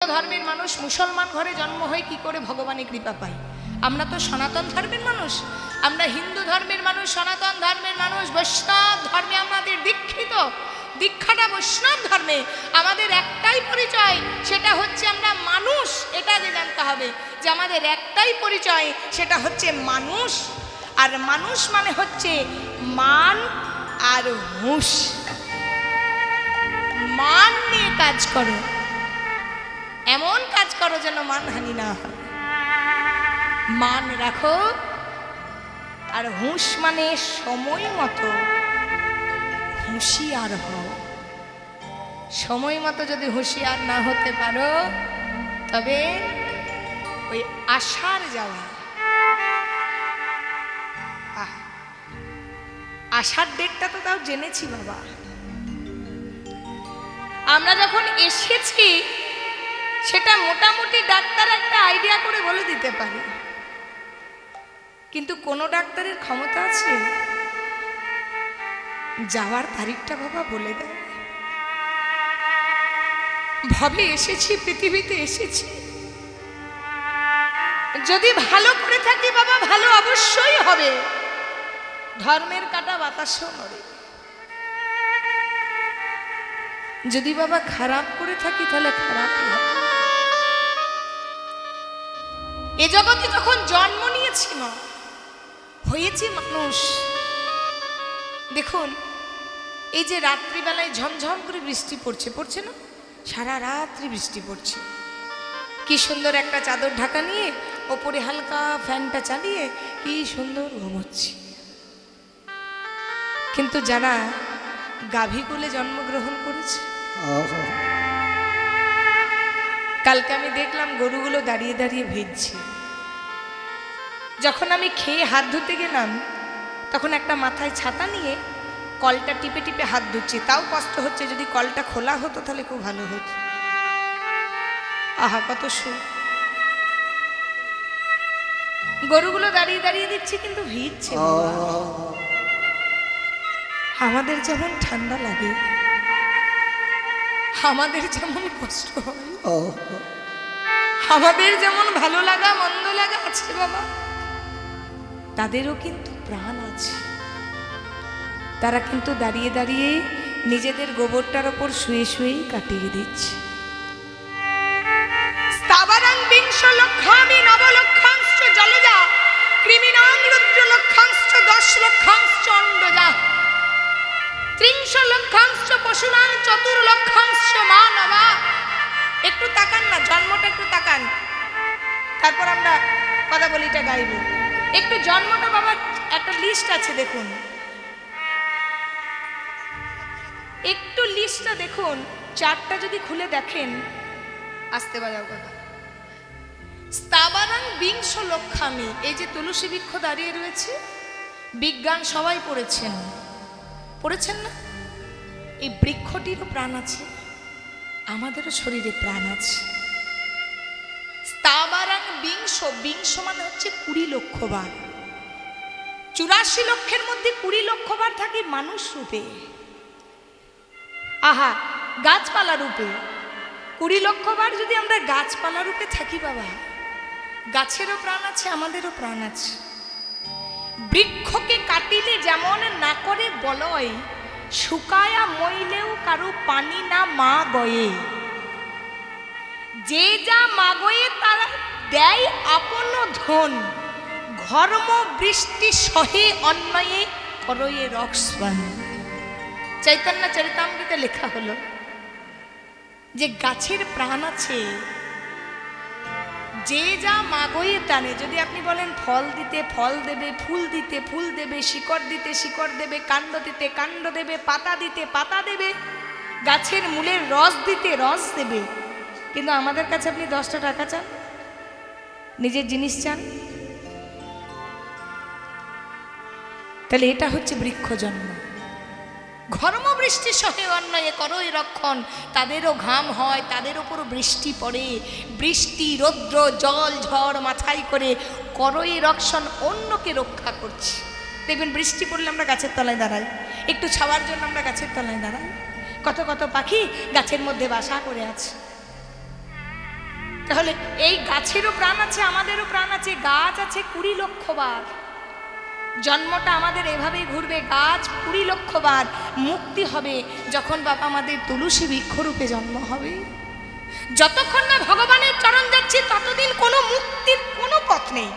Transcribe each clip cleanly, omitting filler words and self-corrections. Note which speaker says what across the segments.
Speaker 1: ধর্মের মানুষ মুসলমান ঘরে জন্ম হয়ে কি করে ভগবানের কৃপা পাই? আমরা তো সনাতন ধর্মের মানুষ, আমরা হিন্দু ধর্মের মানুষ, সনাতন ধর্মের মানুষ, বৈষ্ণব ধর্মে আমাদের দীক্ষিত, দীক্ষাটা বৈষ্ণব ধর্মে। আমাদের একটাই পরিচয়, সেটা হচ্ছে আমরা মানুষ। এটা যে জানতে হবে যে আমাদের একটাই পরিচয়, সেটা হচ্ছে মানুষ। আর মানুষ মানে হচ্ছে মান আর হুঁশ। মান নিয়ে কাজ করো, এমন কাজ করো যেন মানহানি না হয়। মান রাখো। আর হুঁশ মানে সময় মতো হুঁশিয়ার হও। সময় মতো যদি হুঁশিয়ার না হতে পারো, তবে ওই আশার যাওয়া, আশার ডেটটা তো তাও জেনেছি বাবা। আমরা যখন এসেছি সেটা মোটামুটি ডাক্তার একটা আইডিয়া করে বলে দিতে পারে, কিন্তু কোনো ডাক্তারের ক্ষমতা আছে যাওয়ার তারিখটা বাবা বলে দেয়? ভাবে এসেছি, পৃথিবীতে এসেছি, যদি ভালো করে থাকি বাবা ভালো অবশ্যই হবে। ধর্মের কাঁটা বাতাসও নড়ে। যদি বাবা খারাপ করে থাকি তাহলে খারাপই হবে। এ জগতে যখন জন্ম নিয়েছি মা, হয়েছি মানুষ। দেখুন এই যে রাত্রিবেলায় ঝমঝম করে বৃষ্টি পড়ছে, পড়ছে না? সারা রাত্রি বৃষ্টি পড়ছে। কি সুন্দর একটা চাদর ঢাকা নিয়ে ওপরে হালকা ফ্যানটা চালিয়ে কি সুন্দর ঘুমোচ্ছি। কিন্তু যারা গাভী কোলে জন্মগ্রহণ করেছে, কালকে আমি দেখলাম গরুগুলো দাঁড়িয়ে দাঁড়িয়ে ভিজছে। যখন আমি খেয়ে হাত ধুতে গেলাম, তখন একটা মাথায় ছাতা নিয়ে কলটা টিপে টিপে হাত ধুচ্ছে। তাও কষ্ট হচ্ছে, যদি কলটা খোলা হতো তাহলে খুব ভালো হতো। আহা কত সুখ। গরুগুলো দাঁড়িয়ে দাঁড়িয়ে দিচ্ছে কিন্তু ভিজছে। আমাদের যেমন ঠান্ডা লাগে, আমাদের যেমন কষ্ট হয়, আমাদের যেমন ভালো লাগা মন্দ লাগা আছে বাবা, তাদেরও কিন্তু প্রাণ আছে। তারা কিন্তু দাঁড়িয়ে দাঁড়িয়ে নিজেদের গোবরটার ওপর শুয়ে শুয়েই কাটিয়ে দিচ্ছে। স্থাবরাং বিংশ লক্ষামি নবলক্ষাংশ জলজা কৃমিনাং রুদ্র লক্ষাংশ 10 লক্ষাংশ অন্ডজা ত্রিংশ লক্ষাংশ পশুনাং চতুর লক্ষাংশ মানবা। একটু তাকান না, জন্মটা একটু তাকান, তারপর আমরা কথা বলিটা গাইব। একটু জন্মটা বাবা একটা লিস্ট আছে দেখুন, একটু লিস্টটা দেখুন। চারটা যদি খুলে দেখেন, আসতে বাজাও কথা। স্থাবরাং বিংশ লক্ষামি, এই যে তুলসী বৃক্ষ দাঁড়িয়ে রয়েছে, বিজ্ঞান সবাই পড়েছেন, পড়েছেন না? এই বৃক্ষটিরও প্রাণ আছে, আমাদেরও শরীরে প্রাণ আছে। স্থাবরাং বিংশ, বিংশ মানে হচ্ছে 20 লক্ষ বার। 84 লক্ষের মধ্যে 20 লক্ষ বার থাকি মানুষ রূপে। আহা গাছপালা রূপে 20 লক্ষ বার যদি আমরা গাছপালা রূপে থাকি বাবা, গাছেরও প্রাণ আছে, আমাদেরও প্রাণ আছে। বৃক্ষকে কাটিলে যেমন না করে বলয়, শুকায়া মইলেও কারো পানি না মা গয়ে। যে যা মাগয়ে তারা দেয় আপন ধন, ঘর্ম বৃষ্টি সহে অন্যয়ে করয়ে রক্সবান। চৈতন্য চরিতামৃতে লেখা হলো যে গাছের প্রাণ আছে, যে যা মাগয়ে টানে। যদি আপনি বলেন ফল দিতে ফল দেবে, ফুল দিতে ফুল দেবে, শিকড় দিতে শিকড় দেবে, কাণ্ড দিতে কাণ্ড দেবে, পাতা দিতে পাতা দেবে, গাছের মূলের রস দিতে রস দেবে। কিন্তু আমাদের কাছে আপনি 10টা টাকা চান, নিজের জিনিস চান, তাহলে এটা হচ্ছে বৃক্ষ জন্ম। ঘর্ম বৃষ্টি সহে অন্যয়ে করই রক্ষণ, তাদেরও ঘাম হয়, তাদের ওপরও বৃষ্টি পড়ে। বৃষ্টি রৌদ্র জল ঝড় মাথায় করে করই রক্ষণ, অন্যকে রক্ষা করছি। দেখবেন বৃষ্টি পড়লে আমরা গাছের তলায় দাঁড়াই, একটু ছাওয়ার জন্য আমরা গাছের তলায় দাঁড়াই। কত কত পাখি গাছের মধ্যে বাসা করে আছে। তাহলে এই গাছেরও প্রাণ আছে, আমাদেরও প্রাণ আছে। গাছ আছে 20 লক্ষ বার, জন্মটা আমাদের এভাবেই ঘুরবে। গাছ 20 লক্ষ বার। মুক্তি হবে যখন বাবা আমাদের তুলসী বৃক্ষরূপে জন্ম হবে। যতক্ষণ না ভগবানের চরণ যাচ্ছি ততদিন কোনো মুক্তির কোনো পথ নেই।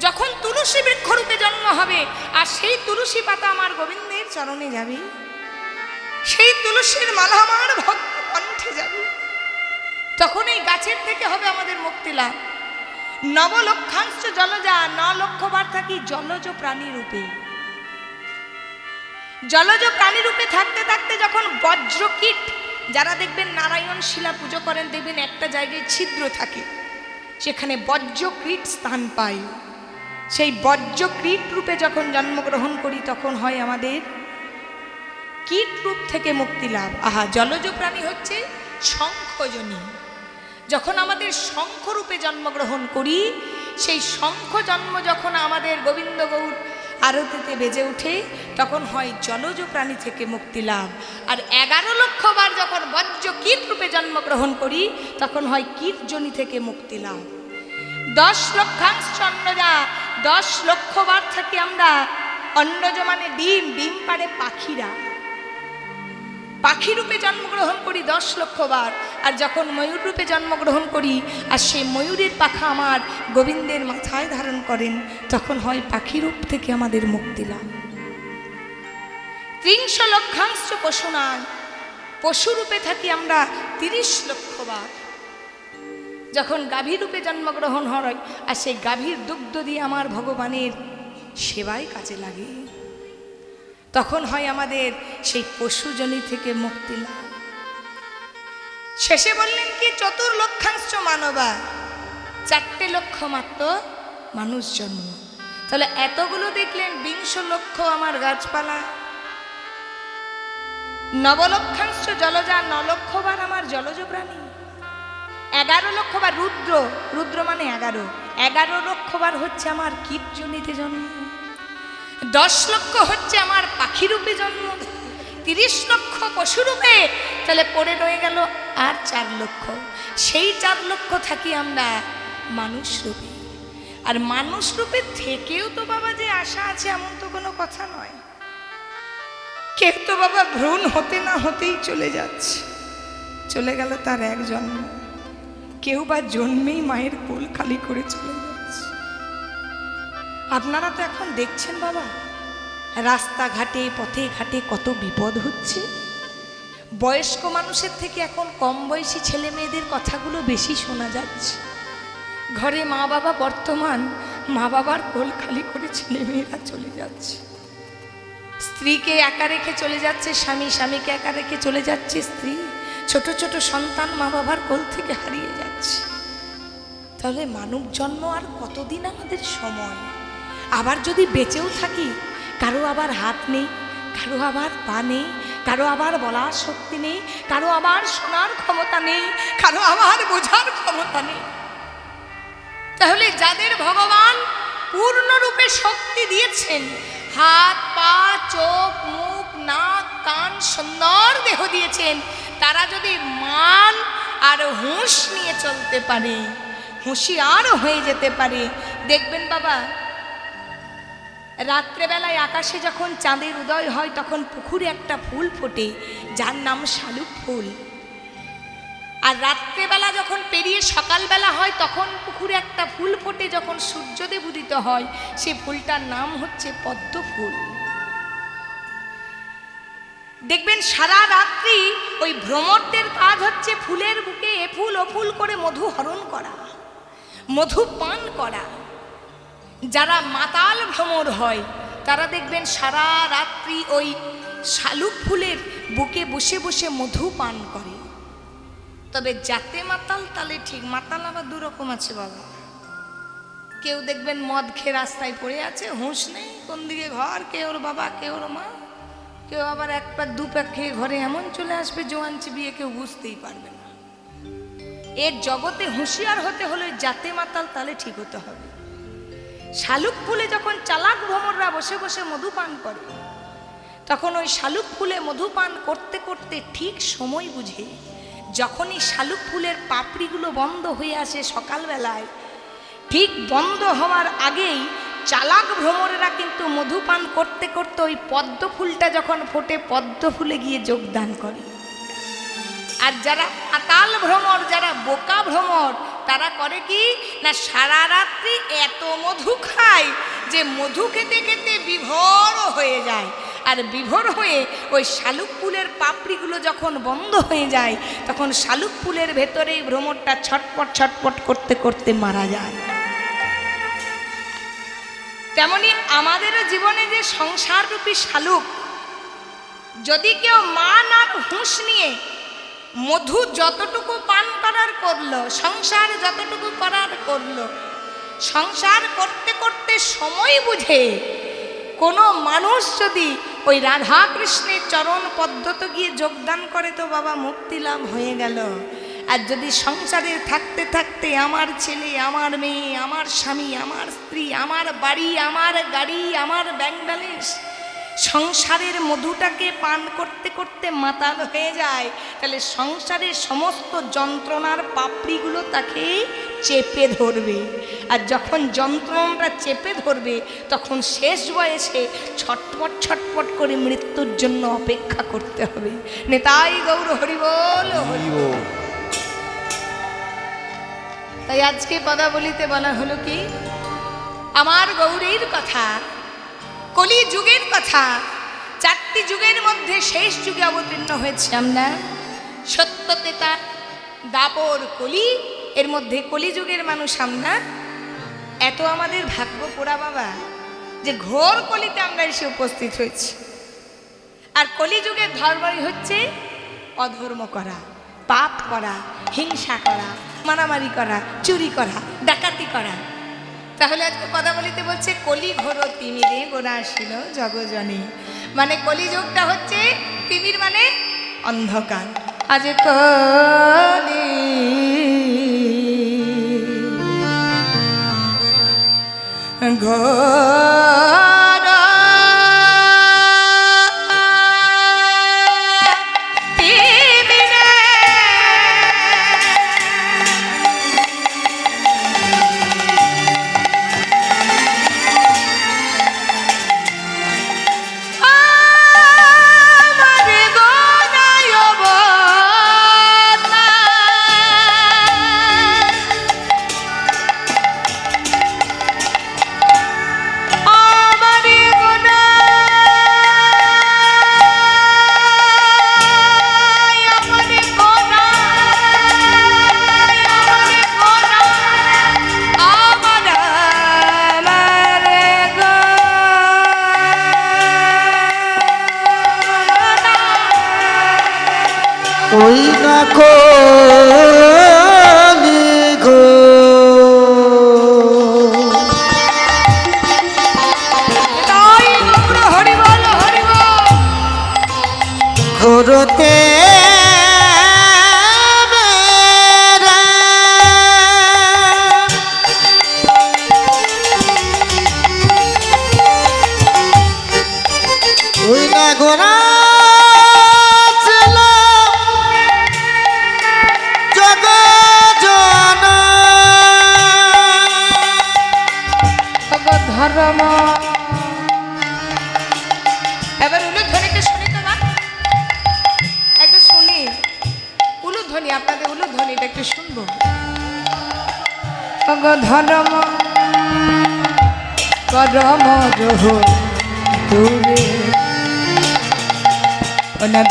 Speaker 1: যখন তুলসী বৃক্ষরূপে জন্ম হবে আর সেই তুলসী পাতা আমার গোবিন্দের চরণে যাবে, সেই তুলসীর মালা আমার ভক্ত কণ্ঠে যাবে, তখন এই গাছের থেকে হবে আমাদের মুক্তি লাভ। নবলক্ষাংশ জলজা, 9 লক্ষ বার থাকি জলজ প্রাণী রূপে। জলজ প্রাণী রূপে থাকতে থাকতে যখন বজ্রকীট, যারা দেখবেন নারায়ণ শিলা পুজো করেন, দেখবেন একটা জায়গায় ছিদ্র থাকে, সেখানে বজ্রকীট স্থান পায়। সেই বজ্রকীট রূপে যখন জন্মগ্রহণ করি তখন হয় আমাদের কীট রূপ থেকে মুক্তি লাভ। আহা, জলজ প্রাণী হচ্ছে শঙ্খজনী। যখন আমাদের শঙ্খ রূপে জন্মগ্রহণ করি, সেই শঙ্খ জন্ম যখন আমাদের গোবিন্দ গৌর আরতিতে বেজে ওঠে, তখন হয় জলজ প্রাণী থেকে মুক্তি লাভ। আর 11 লক্ষ বার যখন বজ্র কীট রূপে জন্মগ্রহণ করি, তখন হয় কীটজনী থেকে মুক্তি লাভ। 10 লক্ষাংশ অন্নজা, 10 লক্ষ বার থাকি আমরা অন্নজ মানে ডিম, ডিম পাড়ে পাখিরা, পাখি রূপে জন্মগ্রহণ করি 10 লক্ষ বার। আর যখন ময়ূর রূপে জন্মগ্রহণ করি আর সেই ময়ূরের পাখা আমার গোবিন্দের মাথায় ধারণ করেন, তখন হয় পাখি রূপ থেকে আমাদের মুক্তি লাভ। 30 লক্ষাংশ পশুনাং, পশু রূপে থাকি আমরা 30 লক্ষ বার। যখন গাভী রূপে জন্মগ্রহণ হয় আর সেই গাভীর দুগ্ধ দিয়ে আমার ভগবানের সেবায় কাজে লাগে, তখন হয় আমাদের সেই পশুজনী থেকে মুক্তি লাভ। শেষে বললেন কি 4 লক্ষাংশ মানবা, 4 লক্ষ মাত্র মানুষ জন্ম। তাহলে এতগুলো দেখলেন 20 লক্ষ আমার গাছপালা, 9 লক্ষাংশ জলজা, 9 লক্ষ বার আমার জলজ প্রাণী, 11 লক্ষ বার রুদ্র, রুদ্র মানে 11 লক্ষ বার হচ্ছে আমার কীটজনীতে জন্ম, 10 লক্ষ হচ্ছে আমার পাখি রূপে জন্ম, 30 লক্ষ পশু রূপে। তাহলে পড়ে রয়ে গেল আর 4 লক্ষ। সেই 4 লক্ষ থাকি আমরা মানুষ রূপে। আর মানুষ রূপে থেকেও তো বাবা যে আশা আছে এমন তো কোনো কথা নয়। কেউ তো বাবা ভ্রূণ হতে না হতেই চলে যাচ্ছে, চলে গেল তার এক জন্ম। কেউ বা জন্মেই মায়ের কোল খালি করে চলে যাচ্ছে। আপনারা তো এখন দেখছেন বাবা, রাস্তাঘাটে পথে ঘাটে কত বিপদ হচ্ছে। বয়স্ক মানুষের থেকে এখন কম বয়সী ছেলে মেয়েদের কথাগুলো বেশি শোনা যাচ্ছে। ঘরে মা বাবা বর্তমান, মা বাবার কোল খালি করে ছেলে মেয়েরা চলে যাচ্ছে। স্ত্রীকে একা রেখে চলে যাচ্ছে স্বামী, স্বামীকে একা রেখে চলে যাচ্ছে স্ত্রী, ছোট ছোট সন্তান মা বাবার কোল থেকে হারিয়ে যাচ্ছে। তাহলে মানব জন্ম আর কতদিন আমাদের সময়? আবার যদি বেঁচেও থাকি, কারো আবার হাত নেই, কারো আবার পা নেই, কারো আবার বলার শক্তি নেই, কারো আবার শোনার ক্ষমতা নেই, কারো আবার বোঝার ক্ষমতা নেই। তাহলে যাদের ভগবান পূর্ণরূপে শক্তি দিয়েছেন, হাত পা চোখ মুখ নাক কান সুন্দর দেহ দিয়েছেন, তারা যদি মান আর হুঁশ নিয়ে চলতে পারে, হুঁশিয়ার হয়ে যেতে পারে, দেখবেন বাবা রাত্রেবেলায় আকাশে যখন চাঁদের উদয় হয় তখন পুকুরে একটা ফুল ফোটে যার নাম শালুক ফুল। আর রাত্রেবেলা যখন পেরিয়ে সকালবেলা হয় তখন পুকুরে একটা ফুল ফোটে যখন সূর্যদেব উদিত হয়, সে ফুলটার নাম হচ্ছে পদ্ম ফুল। দেখবেন সারা রাত্রি ওই ভ্রমরদের কাজ হচ্ছে ফুলের বুকে এ ফুল ও ফুল করে মধু হরণ করা, মধু পান করা। যারা মাতাল ভ্রমর হয় তারা দেখবেন সারা রাত্রি ওই শালুক ফুলের বুকে বসে বসে মধু পান করে। তবে যাতে মাতাল তালে ঠিক, মাতাল আবার 2 রকম আছে বাবা। কেউ দেখবেন মদ খেয়ে রাস্তায় পড়ে আছে, হুঁশ নেই কোন দিকে ঘর, কে ওর বাবা কে ওর মা, কেউ আবার 1 প্যাক 2 প্যাক খেয়ে ঘরে এমন চলে আসবে জোয়ান চিবিয়ে কেউ বুঝতেই পারবে না। এর জগতে হুঁশিয়ার হতে হলে যাতে মাতাল তালে ঠিক হতে হবে। শালুক ফুলে যখন চালাক ভ্রমররা বসে বসে মধু পান করে, তখন ওই শালুক ফুলে মধু পান করতে করতে ঠিক সময় বুঝে যখনই শালুক ফুলের পাপড়িগুলো বন্ধ হয়ে আসে সকালবেলায়, ঠিক বন্ধ হওয়ার আগেই চালাক ভ্রমরেরা কিন্তু মধুপান করতে করতে ওই পদ্ম ফুলটা যখন ফোটে পদ্ম ফুলে গিয়ে যোগদান করে। আর যারা আতাল ভ্রমর, যারা বোকা ভ্রমর, তারা করে কি না, সারা রাত্রি এত মধু খায় যে মধু খেতে খেতে বিভোর হয়ে যায়। আর বিভোর হয়ে ওই শালুক ফুলের পাপড়িগুলো যখন বন্ধ হয়ে যায়, তখন শালুক ফুলের ভেতরেই ভ্রমরটা ছটপট ছটপট করতে করতে মারা যায়। তেমনি আমাদেরও জীবনে যে সংসাররূপী শালুক, যদি কেউ মান আর হুঁশ নিয়ে মধু যতটুকু পান করার করলো, সংসার যতটুকু করার করলো, সংসার করতে করতে সময় বুঝে কোনো মানুষ যদি ওই রাধা কৃষ্ণের চরণ পদ্ধতি গিয়ে যোগদান করে, তো বাবা মুক্তি লাভ হয়ে গেল। আর যদি সংসারে থাকতে থাকতে আমার ছেলে, আমার মেয়ে, আমার স্বামী, আমার স্ত্রী, আমার বাড়ি, আমার গাড়ি, আমার ব্যাংক ব্যালেন্স, সংসারের মধুটাকে পান করতে করতে মাতাল হয়ে যায়, তাহলে সংসারের সমস্ত যন্ত্রণার পাপড়িগুলো তাকে চেপে ধরবে। আর যখন যন্ত্রণাটা চেপে ধরবে, তখন শেষ বয়সে ছটপট ছটপট করে মৃত্যুর জন্য অপেক্ষা করতে হবে। নেতাই গৌর হরি বল, হরি বল। তাই আজকে পদাবলিতে বলা হলো কি, আমার গৌরীর কথা, কলি যুগের কথা। চারটি যুগের মধ্যে শেষ যুগে অবতীর্ণ হয়েছে আমরা, সত্য, ত্রেতা, দাপর, কলি। এর মধ্যে কলিযুগের মানুষ আমরা। এত আমাদের ভাগ্য পোড়া বাবা যে ঘোর কলিতে আমরা এসে উপস্থিত হয়েছি। আর কলিযুগের ধর্মই হচ্ছে অধর্ম করা, পাপ করা, হিংসা করা, মারামারি করা, চুরি করা, ডাকাতি করা। তাহলে আজকে পদাবলিতে বলছে কলি ঘোর তিমিরে গোনা আসিল জগজনে, মানে কলিযুগটা হচ্ছে তিমির মানে অন্ধকার। আজ কলি ঘোর তিমিরে
Speaker 2: ওই না কলি ঘোরতে ওই না ঘোরা
Speaker 1: এবার উলুধ্বনিটা শুনি তো না, একটু শুনি উলুধ্বনি, আপনাদের উলুধ্বনিটা একটু শুনবো। ধর্ম করম রহ দূরে,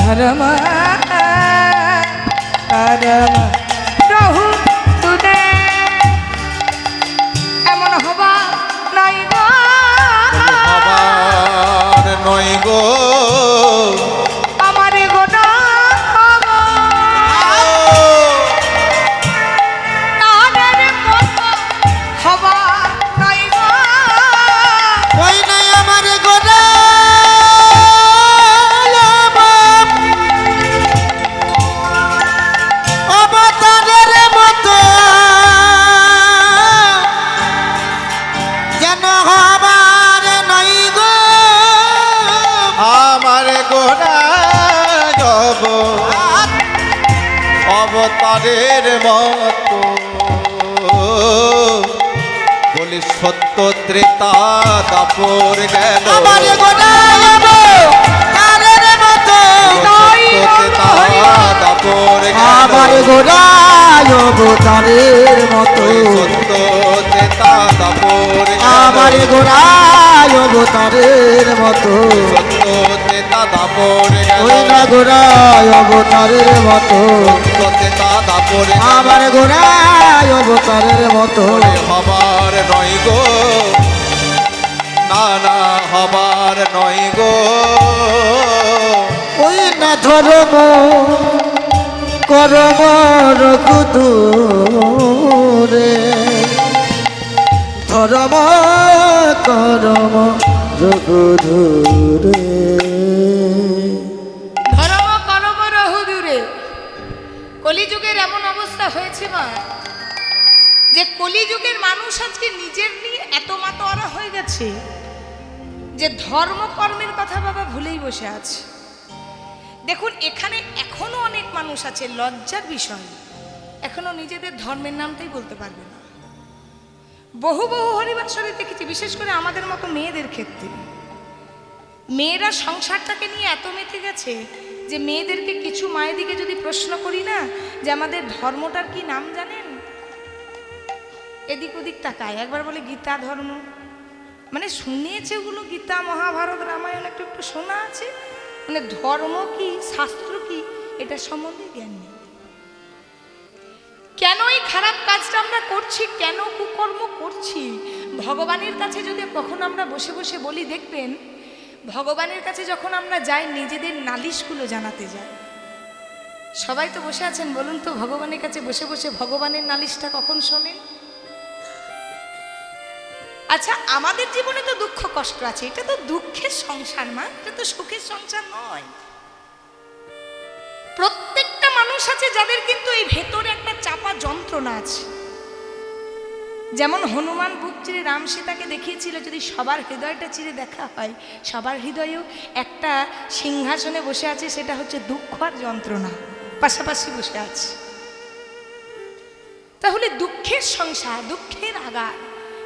Speaker 1: ধর্ম করম রহু দূরে, এমন হবা নাই গো,
Speaker 2: নয় গো
Speaker 1: আমার গোটা তাদের মতো হবা নাই গো,
Speaker 2: ওই নাই আমার গোটা অবত অবতারের মতো বলি সত্য ত্রেতা দাপর গেল
Speaker 3: আমার গোড়ায় অবতারের মতো
Speaker 2: সত্য ত্রেতা দাপর
Speaker 3: আমার
Speaker 2: গেল
Speaker 3: গোড়ায় অবতারের মতো
Speaker 2: সত্য ত্রেতা দাপর
Speaker 3: আমার গোড়ায় অবতারের মতো
Speaker 2: সত্য ত্রেতা দাপর
Speaker 3: ওই না গোড়ায় অবতারের মতো
Speaker 2: সত্য ত্রেতা দাপর
Speaker 3: আমার গোড়ায় অবতারের মতো
Speaker 2: হবার নয় গো না না হবার নয় গো
Speaker 3: ওই না ধর্ম করম রঘুদূরে ধর্ম করম রঘুদূরে
Speaker 1: ধর্ম করম রহু দূরে। কলিযুগের এমন অবস্থা হয়েছে মা, যে কলিযুগের মানুষ আজকে নিজের নিয়ে এত মাতোয়ারা হয়ে গেছে যে ধর্ম কর্মের কথা বাবা ভুলেই বসে আছে। দেখুন এখানে এখনো অনেক মানুষ আছে, লজ্জার বিষয়, এখনো নিজেদের ধর্মের নামটাই বলতে পারবে না। বহু বহু হরিবাসরে দেখেছি, বিশেষ করে আমাদের মতো মেয়েদের ক্ষেত্রে। মেয়েরা সংসারটাকে নিয়ে এত মেতে গেছে যে মেয়েদেরকে কিছু মায়েদিকে যদি প্রশ্ন করি না যে আমাদের ধর্মটার কি নাম জানেন, এদিক ওদিক তাকায়, একবার বলে গীতা ধর্ম, মানে শুনিয়েছে ওগুলো গীতা মহাভারত রামায়ণ একটু একটু শোনা আছে, মানে ধর্ম কি শাস্ত্র কি এটা সম্বন্ধে জ্ঞান নেই। কেন এই খারাপ কাজটা আমরা করছি, কেন কুকর্ম করছি, ভগবানের কাছে যদি কখন আমরা বসে বসে বলি, দেখবেন ভগবানের কাছে যখন আমরা যাই নিজেদের নালিশগুলো জানাতে যাই। সবাই তো বসে আছেন, বলুন তো ভগবানের কাছে বসে বসে ভগবানের নালিশটা কখন শোনেন? আচ্ছা আমাদের জীবনে তো দুঃখ কষ্ট আছে, এটা তো দুঃখের সংসার মা, এটা তো সুখের সংসার নয়। প্রত্যেকটা মানুষ আছে যাদের কিন্তু এই ভেতরে একটা চাপা যন্ত্রণা আছে। যেমন হনুমান বুক চিরে রাম সীতাকে দেখিয়েছিল, যদি সবার হৃদয়টা চিরে দেখা হয়, সবার হৃদয়েও একটা সিংহাসনে বসে আছে, সেটা হচ্ছে দুঃখ আর যন্ত্রণা পাশাপাশি বসে আছে। তাহলে দুঃখের সংসার, দুঃখের আগার,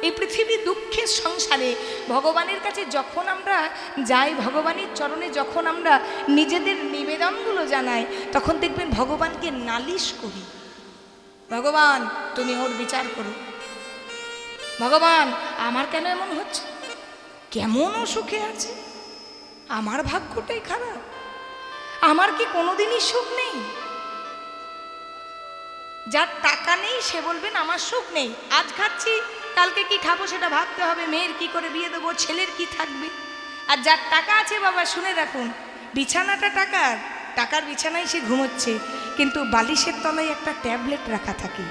Speaker 1: এই পৃথিবী দুঃখের সংসারে ভগবানের কাছে যখন আমরা যাই, ভগবানের চরণে যখন আমরা নিজেদের নিবেদনগুলো জানাই, তখন দেখবেন ভগবানকে নালিশ করি, ভগবান তুমি ওর বিচার করো, ভগবান আমার কেন এমন হচ্ছে, কেমন ও সুখে আছে, আমার ভাগ্যটাই খারাপ, আমার কি কোনোদিনই সুখ নেই। যার টাকা নেই সে বলবেন আমার সুখ নেই, আজ খাচ্ছি কালকে কি খাবো সেটা ভাবতে হবে, মেয়ের কি করে বিয়ে দেবো, ছেলের কি থাকবে। আর যার টাকা আছে বাবা শুনে রাখুন, বিছানাটা টাকার, টাকার বিছানায় সে ঘুমোচ্ছে, কিন্তু বালিশের তলায় একটা ট্যাবলেট রাখা থাকে,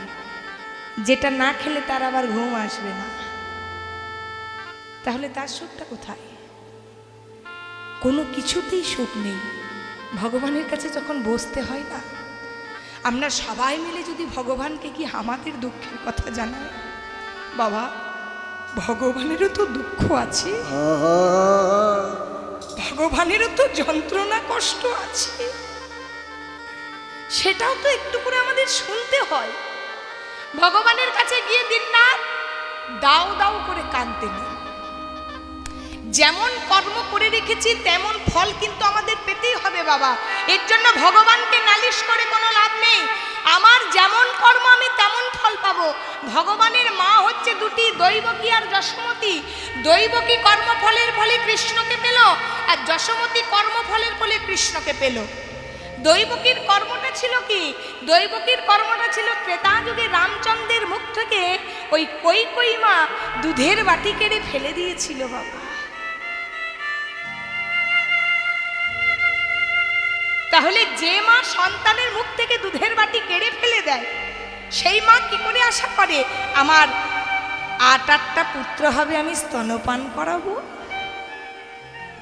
Speaker 1: যেটা না খেলে তার আবার ঘুম আসবে না। তাহলে তার সুখটা কোথায়? কোনো কিছুতেই সুখ নেই। ভগবানের কাছে যখন বসতে হয় না, আমরা সবাই মিলে যদি ভগবানকে কি আমাদের দুঃখের কথা জানাই, বাবা ভগবানেরও তো দুঃখ আছে, ভগবানেরও তো যন্ত্রণা কষ্ট আছে, সেটাও তো একটু করে আমাদের শুনতে হয়। ভগবানের কাছে গিয়ে দিনরাত দাও দাও করে কাঁদতে নেই। যেমন কর্ম করে রেখেছি তেমন ফল কিন্তু আমাদের পেতেই হবে বাবা। এর জন্য ভগবানকে নালিশ করে কোনো লাভ নেই। আমার যেমন কর্ম আমি তেমন ফল পাবো। ভগবানের মা হচ্ছে দুটি, দৈবকী আর যশোমতী। দৈবকী কর্মফলের ফলে কৃষ্ণকে পেল, আর যশোমতী কর্মফলের ফলে কৃষ্ণকে পেল। দৈবকীর কর্মটা ছিল কি? দৈবকীর কর্মটা ছিল ত্রেতা যুগে রামচন্দ্রের মুখ থেকে ওই কৈকেয়ী মা দুধের বাটি কেড়ে ফেলে দিয়েছিল বাবা। তাহলে যে মা সন্তানের মুখ থেকে দুধের বাটি কেড়ে ফেলে দেয়, সেই মা কি করে আশা করে আমার 8-8টা পুত্র হবে, আমি স্তনপান করাবো?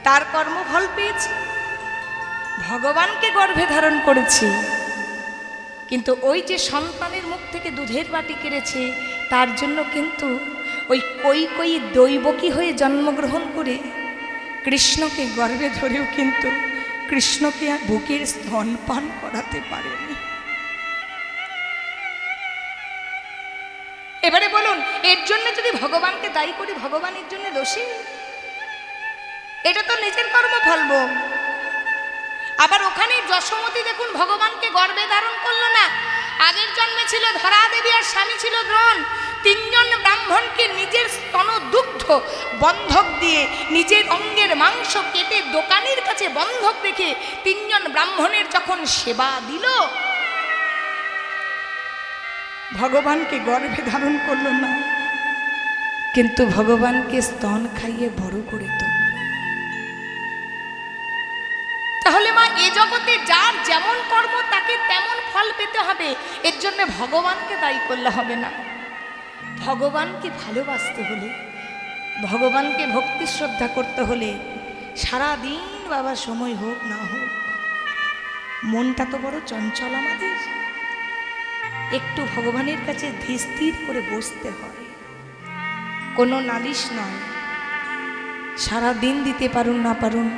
Speaker 1: তার কর্মফল পেয়েছে, ভগবানকে গর্ভে ধারণ করেছে, কিন্তু ওই যে সন্তানের মুখ থেকে দুধের বাটি কেড়েছে, তার জন্য কিন্তু ওই কৈকেয়ী দৈবকী হয়ে জন্মগ্রহণ করে কৃষ্ণকে গর্ভে ধরেও কিন্তু কৃষ্ণকে আর বুকের স্তনপান করাতে পারেনি। এবারে বলুন, এর জন্য যদি ভগবানকে দায়ী করি, ভগবানের জন্য দোষী? এটা তো নিজের কর্মফল ভোগ। আবার ওখানে যশোমতী দেখুন ভগবানকে গর্ভে ধারণ করলো না। আগের জন্মে ছিল ধরা দেবী আর স্বামী ছিল দ্রোণ। তিনজন ব্রাহ্মণকে নিজের স্তন দুগ্ধ বন্ধক দিয়ে, নিজের অঙ্গের মাংস কেটে দোকানের কাছে বন্ধক রেখে তিনজন ব্রাহ্মণের যখন সেবা দিল, ভগবানকে গর্ভে ধারণ করলো না, কিন্তু ভগবানকে স্তন খাইয়ে বড় করে তুলল। তাহলে মা, এ জগতে যার যেমন কর্ম তাকে তেমন ফল পেতে হবে। এর জন্য ভগবানকে দায়ী করলে হবে না। ভগবানকে ভালোবাসতে হলে, ভগবানকে ভক্তি শ্রদ্ধা করতে হলে সারা দিন বাবা সময় হোক না হোক, মনটা তো বড় চঞ্চল আমাদের, একটু ভগবানের কাছে ধীর করে বসতে হয়। কোনো নালিশ নয়। সারা দিন দিতে পারুন না পারুন,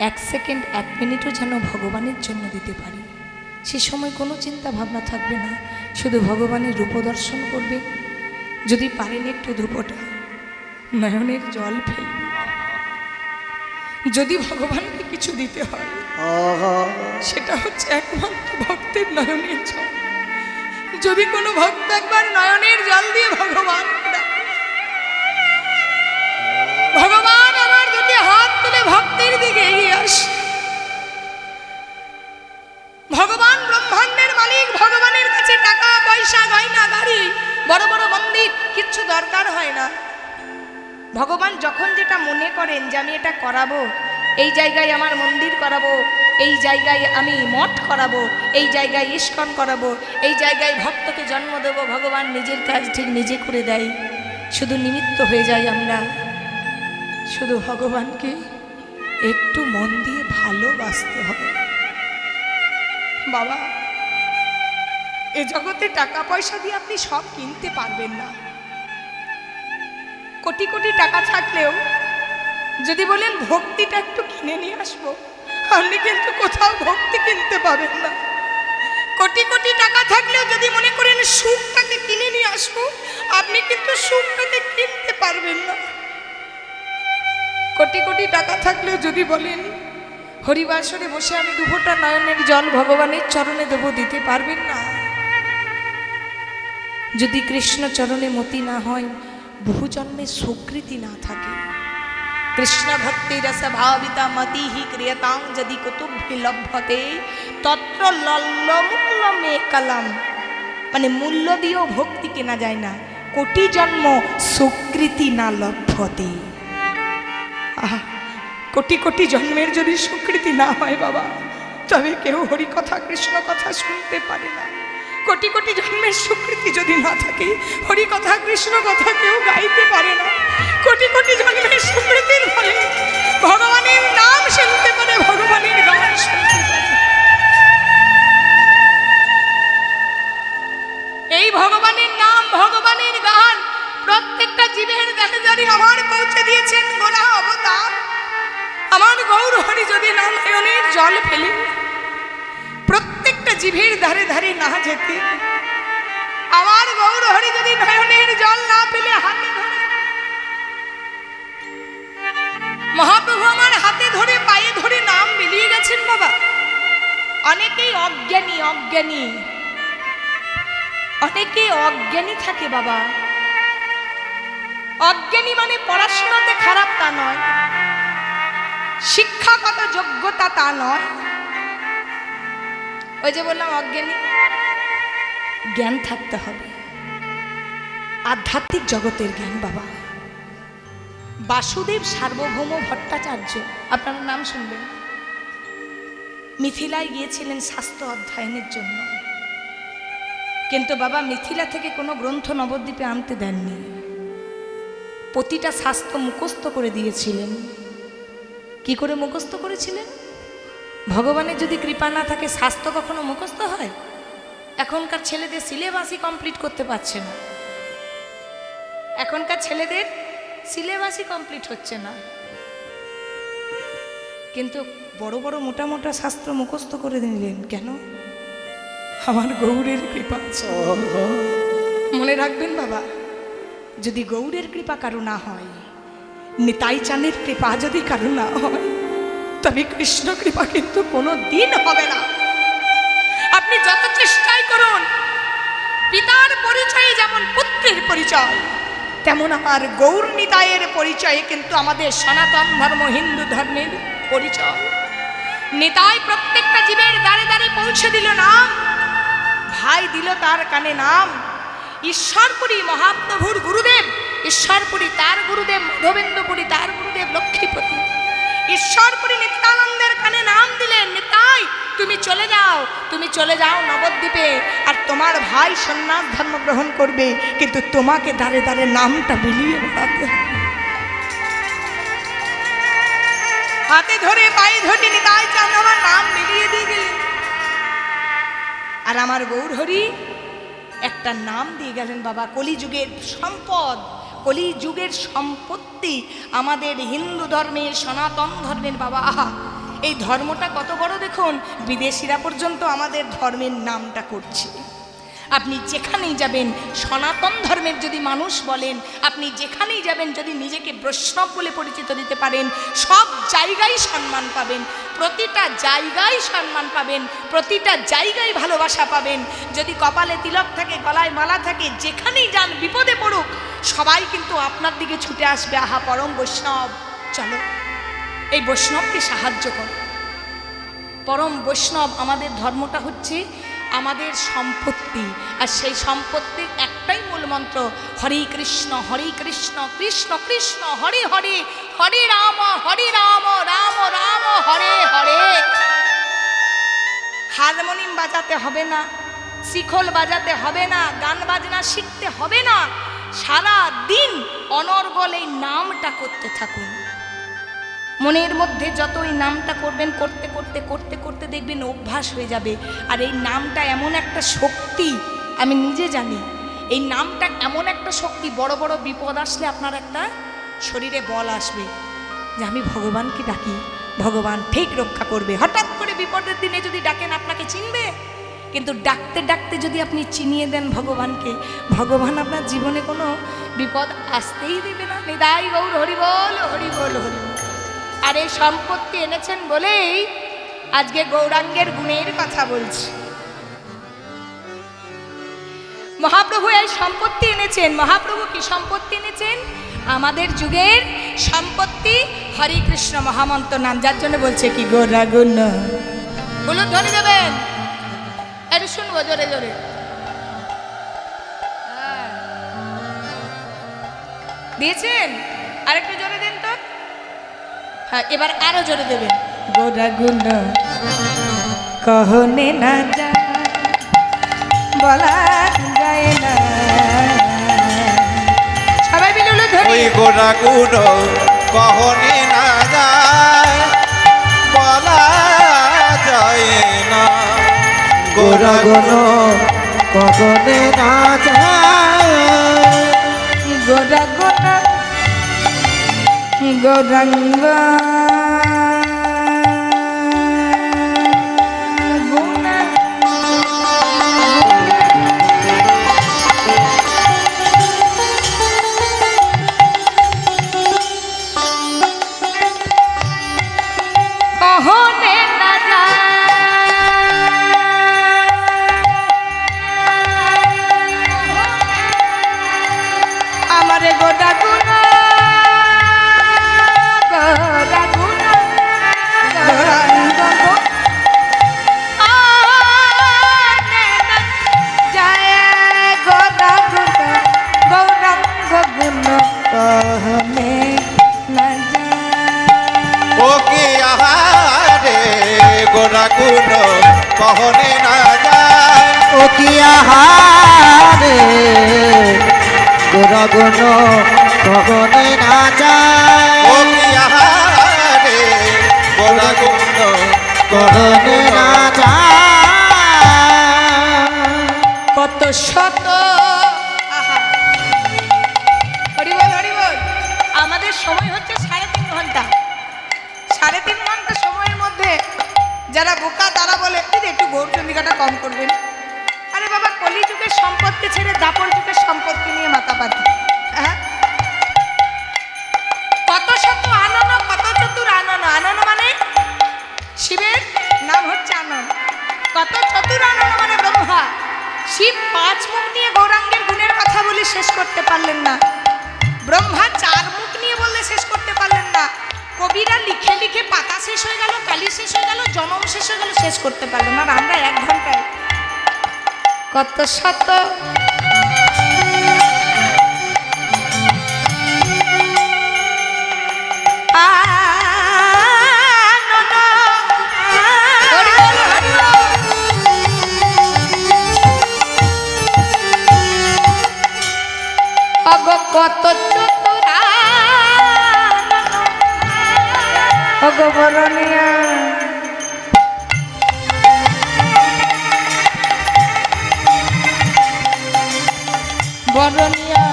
Speaker 1: 1 সেকেন্ড 1 মিনিটও যেন ভগবানের জন্য দিতে পারি। সে সময় কোনো চিন্তা ভাবনা থাকবে না, শুধু ভগবানের রূপ দর্শন করবে। যদি পারেন একটু ধূপটা নয়নের জল ফেলবে। যদি ভগবানকে কিছু দিতে হয়, সেটা হচ্ছে একমাত্র ভক্তের নয়নের জল। যদি কোনো ভক্ত একবার নয়নের জল দিয়ে ভগবানকে ডাকে, ভগবান আমার দুটি হাত তুলে ভক্তের দিকে এগিয়ে আসে। ভগবান ব্রহ্মাণ্ডের মালিক, ভগবানের কাছে টাকা পয়সা গয়না গাড়ি বড় বড় মন্দির কিচ্ছু দরকার হয় না। ভগবান যখন যেটা মনে করেন যে আমি এটা করাবো, এই জায়গায় আমার মন্দির করাবো, এই জায়গায় আমি মঠ করাবো, এই জায়গায় ইস্কন করাবো, এই জায়গায় ভক্তকে জন্ম দেবো, ভগবান নিজের কাজ ঠিক নিজে করে দেয়। শুধু নিমিত্ত হয়ে যাই আমরা। শুধু ভগবানকে একটু মন দিয়ে ভালোবাসতে হবে। বাবা, এ জগতে টাকা পয়সা দিয়ে আপনি সব কিনতে পারবেন না। কোটি কোটি টাকা থাকলেও যদি বলেন ভক্তিটা একটু কিনে নিয়ে আসবো, আপনি কিন্তু কোথাও ভক্তি কিনতে পাবেন না। কোটি কোটি টাকা থাকলেও যদি মনে করেন সুখটাকে কিনে নিয়ে আসবো, আপনি কিন্তু সুখটাকে কিনতে পারবেন না। কোটি কোটি টাকা থাকলেও যদি বলেন হরিবাসরে বসে আমি 2 ফোঁটা নয়নের জল ভগবানের চরণে দেবো, দিতে পারবেন না। যদি কৃষ্ণ চরণে মতি না হয়, বহু জন্মের সুকৃতি না থাকে, কৃষ্ণ ভক্তি রস ভাবিতা মতি হি ক্রিয়তাং যদি কুতুভি লভ্যতে তত্র লল্লমূল্য মে কলম, মানে মূল্য দিয়েও ভক্তি কেনা যায় না। কোটি জন্ম সুকৃতি না লভ্যতে। আহা, কোটি কোটি জন্মের যদি স্বীকৃতি না হয় বাবা, তবে কেউ হরি কথা কৃষ্ণ কথা শুনতে পারে না। কোটি কোটি জন্মের স্বীকৃতি যদি না থাকে, হরি কথা কৃষ্ণ কথা কেউ গাইতে পারে না। কোটি কোটি জন্মের স্বীকৃতির ফলে ভগবানের নাম শুনতে পারে, ভগবানের গান শুনতে পারে। এই ভগবানের নাম, ভগবানের গান প্রত্যেকটা জীবের দেহে জারি আমার পৌঁছে দিয়েছেন গোরা অবতার। আমার গৌর হরি যদি না নয়নের জল ফেলে, প্রত্যেকটা জিভের ধারে ধারে না যেতে, আমার গৌর হরি যদি নয়নের জল না ফেলে হাতে ধরে, মহাপ্রভু আমার হাতে ধরে পায়ে ধরে নাম মিলিয়ে গেছেন বাবা। অনেকেই অজ্ঞানী, অনেকেই অজ্ঞানী থাকে বাবা। অজ্ঞানী মানে পড়াশোনাতে খারাপ তা নয়, শিক্ষাগত যোগ্যতা তা নয়। ওই যে বললাম অজ্ঞানী, জ্ঞান থাকতে হবে, আধ্যাত্মিক জগতের জ্ঞান বাবা। বাসুদেব সার্বভৌম ভট্টাচার্য, আপনার নাম শুনবেন, মিথিলায় গিয়েছিলেন শাস্ত্র অধ্যয়নের জন্য। কিন্তু বাবা মিথিলা থেকে কোনো গ্রন্থ নবদ্বীপে আনতে দেননি, প্রতিটা শাস্ত্র মুখস্থ করে দিয়েছিলেন। কি করে মুখস্থ করেছিলেন? ভগবানের যদি কৃপা না থাকে শাস্ত্র কখনো মুখস্থ হয়? এখনকার ছেলেদের সিলেবাসই কমপ্লিট করতে পারছে না, এখনকার ছেলেদের সিলেবাসই কমপ্লিট হচ্ছে না। কিন্তু বড় বড় মোটা মোটা শাস্ত্র মুখস্থ করে নিলেন কেন? আমার গৌরের কৃপা আছে। মনে রাখবেন বাবা, যদি গৌরের কৃপা কারো না হয়, নিতাই চাঁদের কৃপা যদি কারো না হয়, তবে কৃষ্ণ কৃপা কিন্তু কোনো দিন হবে না। আপনি যত চেষ্টাই করুন, পিতার পরিচয়ে যেমন পুত্রের পরিচয়, তেমন আমার গৌর নিতাইয়ের পরিচয়ে কিন্তু আমাদের সনাতন ধর্ম হিন্দু ধর্মের পরিচয়। নিতাই প্রত্যেকটা জীবের দ্বারে দ্বারে পৌঁছে দিল নাম, ভাই দিল তার কানে নাম। ঈশ্বরপুরী মহাপ্রভুর গুরুদেব ঈশ্বরপুরী, তার গুরুদেব মাধবেন্দ্রপুরী, তার গুরুদেব লক্ষ্মীপতি। ঈশ্বরপুরী নিত্যানন্দের কানে নাম দিলেন, নিতাই তুমি চলে যাও, তুমি চলে যাও নবদ্বীপে, আর তোমার ভাই সন্ন্যাস ধর্ম গ্রহণ করবে, কিন্তু তোমাকে দ্বারে দ্বারে নামটা বিলিয়ে বেড়াতে হবে। হাতে ধরে পায়ে ধরে নিতাই চাঁদ আমার নাম বিলিয়ে দিয়ে গেলেন। আর আমার গৌরহরি একটা নাম দিয়ে গেলেন বাবা, কলিযুগের সম্পদ, কলিযুগের সম্পত্তি আমাদের হিন্দু ধর্মের, সনাতন ধর্মের বাবা। আহা, এই ধর্মটা কত বড় দেখুন, বিদেশিরা পর্যন্ত আমাদের ধর্মের নামটা করছে। আপনি যেখানেই যাবেন সনাতন ধর্মের যদি মানুষ বলেন, আপনি যেখানেই যাবেন যদি নিজেকে বৈষ্ণব বলে পরিচিত দিতে পারেন, সব জায়গায় সম্মান পাবেন, প্রতিটা জায়গায় সম্মান পাবেন, প্রতিটা জায়গায় ভালোবাসা পাবেন। যদি কপালে তিলক থাকে, গলায় মালা থাকে, যেখানেই যান বিপদে পড়ুক, সবাই কিন্তু আপনার দিকে ছুটে আসবে, আহা পরম বৈষ্ণব, চলো এই বৈষ্ণবকে সাহায্য করো। পরম বৈষ্ণব, আমাদের ধর্মটা হচ্ছে আমাদের সম্পত্তি, আর সেই সম্পত্তির একটাই মূল মন্ত্র, হরে কৃষ্ণ কৃষ্ণ কৃষ্ণ হরে হরে, হরে রাম রাম রাম হরে হরে। হারমোনিয়াম বাজাতে হবে না, শিখল বাজাতে হবে না, গান বাজনা শিখতে হবে না, সারা দিন অনর্গল এই নামটা করতে থাকুন। মনের মধ্যে যত এই নামটা করবেন, করতে করতে করতে করতে দেখবেন অভ্যাস হয়ে যাবে। আর এই নামটা এমন একটা শক্তি, আমি নিজে জানি, এই নামটা এমন একটা শক্তি, বড় বড় বিপদ আসলে আপনার একটা শরীরে বল আসবে যে আমি ভগবানকে ডাকি, ভগবান ঠিক রক্ষা করবে। হঠাৎ করে বিপদের দিনে যদি ডাকেন, আপনাকে চিনবে, কিন্তু ডাকতে ডাকতে যদি আপনি চিনিয়ে দেন ভগবানকে, ভগবান আপনার জীবনে কোনো বিপদ আসতেই দেবে না। নিতাই গৌর হরি বল, হরি বল, হরি বল। আর এই সম্পত্তি এনেছেন বলেই আজকে গৌরাঙ্গের গুণের কথা বলছি। মহাপ্রভু এই সম্পত্তি এনেছেন। মহাপ্রভু কি সম্পত্তি এনেছেন? আমাদের যুগের সম্পত্তি হরে কৃষ্ণ মহামন্ত্র নাম, যার জন্য বলছে কি গোরা গুণ বলো, ধরে দেবেন, একটু শুনবো জোরে জোরে। দিয়েছেন, আরেকটু জোরে দেন তো। হ্যাঁ, এবার আরো জোরে দেবেন। গোরা গুণ কহনে না যায়, বলা যায় না। সবাই মিলে ধরে,
Speaker 2: ওই গোরা গুণ কহনে না যায়, বলা যায় না।
Speaker 3: গোরা গুণ কখনে না যায়,
Speaker 1: গোরা গুণ গৌরাঙ্গ গুণ কহনে না আমারে গোটা গুণ
Speaker 2: ও কি আহারে গোরা গুণ কহনে না যায়,
Speaker 3: ও কি আহারে গোরা গুণ কখনে না যায়,
Speaker 2: ও কি আহারে গোরা গুণ
Speaker 3: কখনে না যায়।
Speaker 1: কত শত হরিবল হরিবল। আমাদের সময় হচ্ছে 3.5 ঘন্টা। 3.5 ঘন্টা সময়ের মধ্যে যারা বোকা তারা বলে দিদি একটু গৌরচন্দ্রিকাটা কম করবেন। আরে বাবা, কলিযুগে যুগের সম্পত্তি ছেড়ে দাপর যুগের সম্পত্তি নিয়ে মাতাপাতি। হ্যাঁ, কত শত আনন, কত চতুর আনন। আনন মানে শিবের নাম হচ্ছে আনন। কত চতুর আনন মানে ব্রহ্মা। শিব 5 মুখ নিয়ে গৌরাঙ্গের গুণের কথা বলে শেষ করতে পারলেন না, ব্রহ্মা 4 মুখ নিয়ে বললে শেষ করতে পারলেন না। কবিরা লিখে লিখে পাতা শেষ হয়ে গেল, কালি শেষ হয়ে গেল, জনম শেষ হয়ে গেল, শেষ করতে পারলেন না। আর আমরা 1 ঘন্টায় কত শত কত চতুরা ভগবরণিয়া বরণিয়া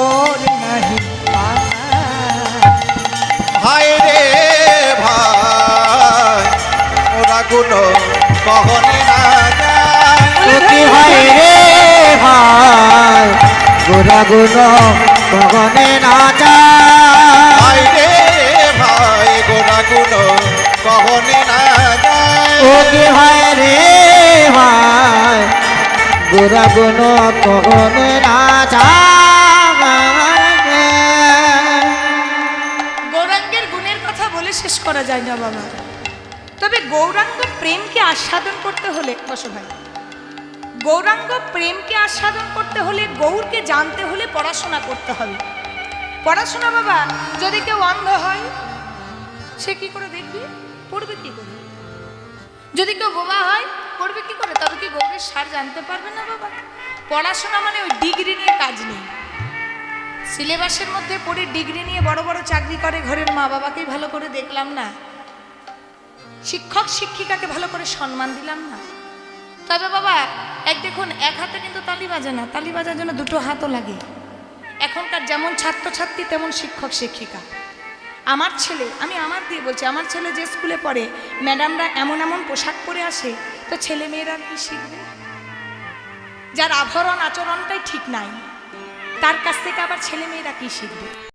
Speaker 1: ওর নাহি
Speaker 2: ভাই রে ভাই ওরা গুণ কহনে না যায়
Speaker 3: ও কি হয় রে ভাই গোরা গুণ কহনে না যায়
Speaker 2: ভাই রে ভাই গোরা গুণ কহনে না যায়
Speaker 3: ও কি হয় রে ভাই গোরা গুণ কহনে না যায়।
Speaker 1: গৌরাঙ্গের গুণের কথা বলে শেষ করা যায় না বাবা। তবে গৌরাঙ্গ প্রেমকে আস্বাদন করতে হলে, বসো ভাই, গৌরাঙ্গ প্রেমকে আস্বাদন করতে হলে, গৌরকে জানতে হলে পড়াশোনা করতে হবে। পড়াশোনা বাবা, যদি কেউ অন্ধ হয় সে কি করে দেখবি, পড়বে কি করে? যদি কেউ বোবা হয় পড়বে কি করে? তবে কি গৌরের সার জানতে পারবে না বাবা? পড়াশোনা মানে ওই ডিগ্রি নিয়ে কাজ নেই। সিলেবাসের মধ্যে পড়ে ডিগ্রি নিয়ে বড় বড় চাকরি করে ঘরের মা বাবাকেই ভালো করে দেখলাম না, শিক্ষক শিক্ষিকাকে ভালো করে সম্মান দিলাম না। তবে বাবা দেখুন, 1 হাতে কিন্তু তালি বাজে না, তালি বাজার জন্য 2টো হাতও লাগে। এখনকার যেমন ছাত্রছাত্রী তেমন শিক্ষক শিক্ষিকা। আমার ছেলে, আমি আমার দিয়ে বলছি, আমার ছেলে যে স্কুলে পড়ে ম্যাডামরা এমন এমন পোশাক পরে আসে, তো ছেলে মেয়েরা কি শিখবে? যার আভরণ আচরণটাই ঠিক নাই তার কাছ থেকে আবার ছেলে মেয়েরা কি শিখবে?